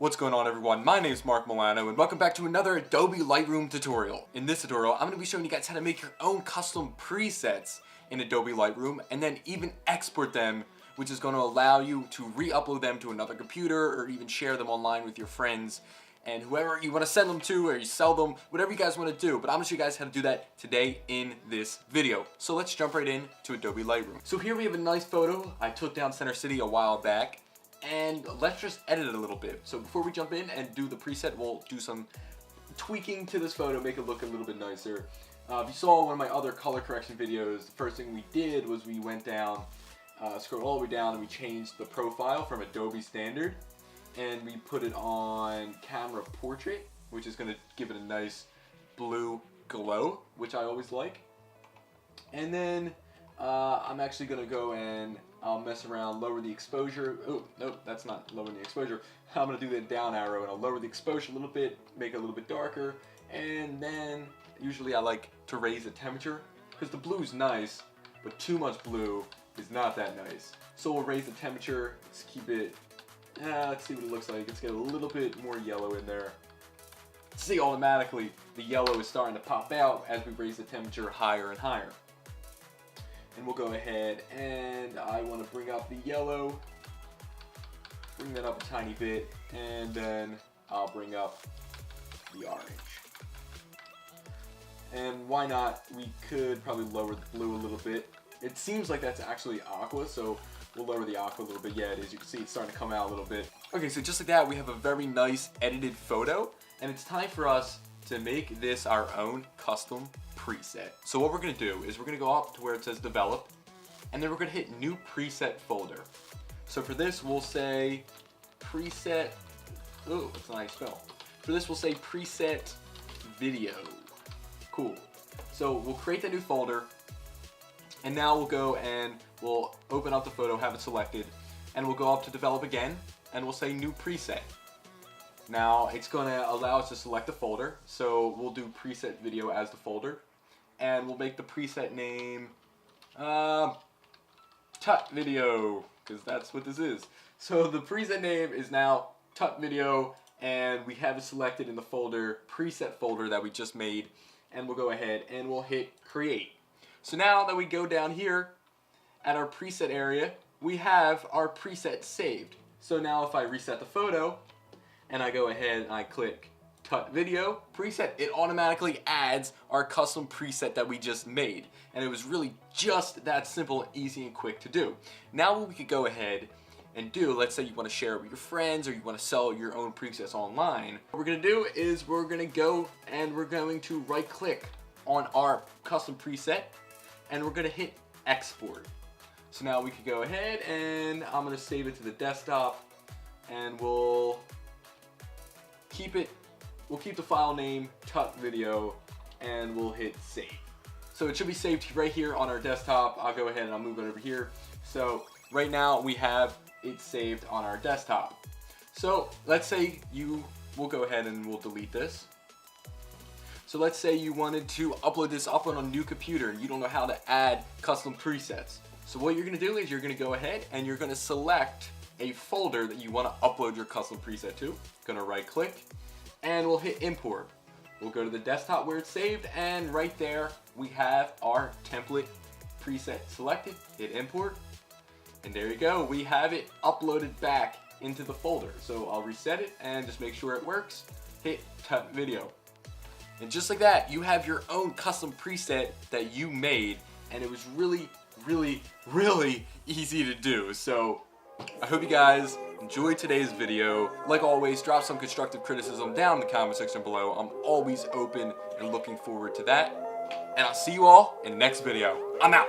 What's going on, everyone? My name is Mark Milano and welcome back to another Adobe Lightroom tutorial. In this tutorial, I'm going to be showing you guys how to make your own custom presets in Adobe Lightroom and then even export them, which is going to allow you to re-upload them to another computer or even share them online with your friends and whoever you want to send them to, or you sell them, whatever you guys want to do. But I'm going to show you guys how to do that today in this video. So let's jump right in to Adobe Lightroom. So here we have a nice photo I took down Center City a while back. And let's just edit it a little bit. So before we jump in and do the preset, we'll do some tweaking to this photo, make it look a little bit nicer. If you saw one of my other color correction videos, the first thing we did was we went down, scrolled all the way down, and we changed the profile from Adobe Standard. And we put it on Camera Portrait, which is gonna give it a nice blue glow, which I always like. And then I'm actually gonna go and I'll mess around, lower the exposure. Oh, no, that's not lowering the exposure. I'm gonna do the down arrow and I'll lower the exposure a little bit, make it a little bit darker. And then usually I like to raise the temperature because the blue is nice, but too much blue is not that nice. So we'll raise the temperature, let's keep it, let's see what it looks like. Let's get a little bit more yellow in there. See, automatically the yellow is starting to pop out as we raise the temperature higher and higher. And we'll go ahead and I want to bring up the yellow, bring that up a tiny bit, and then I'll bring up the orange. And why not, we could probably lower the blue a little bit. It seems like that's actually aqua, so we'll lower the aqua a little bit. Yeah, it is. You can see it's starting to come out a little bit. Okay, so just like that, we have a very nice edited photo, and it's time for us to make this our own custom preset. So what we're gonna do is we're gonna go up to where it says develop, and then we're gonna hit new preset folder. So for this we'll say preset, oh, that's not how you spell. For this we'll say preset video. Cool. So we'll create that new folder, and now we'll go and we'll open up the photo, have it selected, and we'll go up to develop again, and we'll say new preset. Now it's going to allow us to select the folder, so we'll do preset video as the folder, and we'll make the preset name Tut Video, because that's what this is. So the preset name is now Tut Video, and we have it selected in the folder, preset folder that we just made, and we'll go ahead and we'll hit create. So now that we go down here at our preset area, we have our preset saved. So now if I reset the photo, and I go ahead and I click Tut Video preset, it automatically adds our custom preset that we just made. And it was really just that simple, easy, and quick to do. Now what we could go ahead and do, let's say you want to share it with your friends or you want to sell your own presets online, what we're going to do is we're going to go and we're going to right click on our custom preset and we're going to hit export. So now we could go ahead and I'm going to save it to the desktop, and we'll keep the file name Tut Video, and we'll hit save. So it should be saved right here on our desktop. I'll go ahead and I'll move it over here. So right now we have it saved on our desktop. So let's say we'll go ahead and we'll delete this. So let's say you wanted to upload this up on a new computer and you don't know how to add custom presets. So what you're gonna do is you're gonna go ahead and you're gonna select a folder that you want to upload your custom preset to. Gonna right click and we'll hit import. We'll go to the desktop where it's saved, and right there we have our template preset selected. Hit import, and there you go, we have it uploaded back into the folder. So I'll reset it and just make sure it works. Hit Tut Video, and just like that you have your own custom preset that you made, and it was really easy to do. So I hope you guys enjoyed today's video. Like always, drop some constructive criticism down in the comment section below. I'm always open and looking forward to that. And I'll see you all in the next video. I'm out.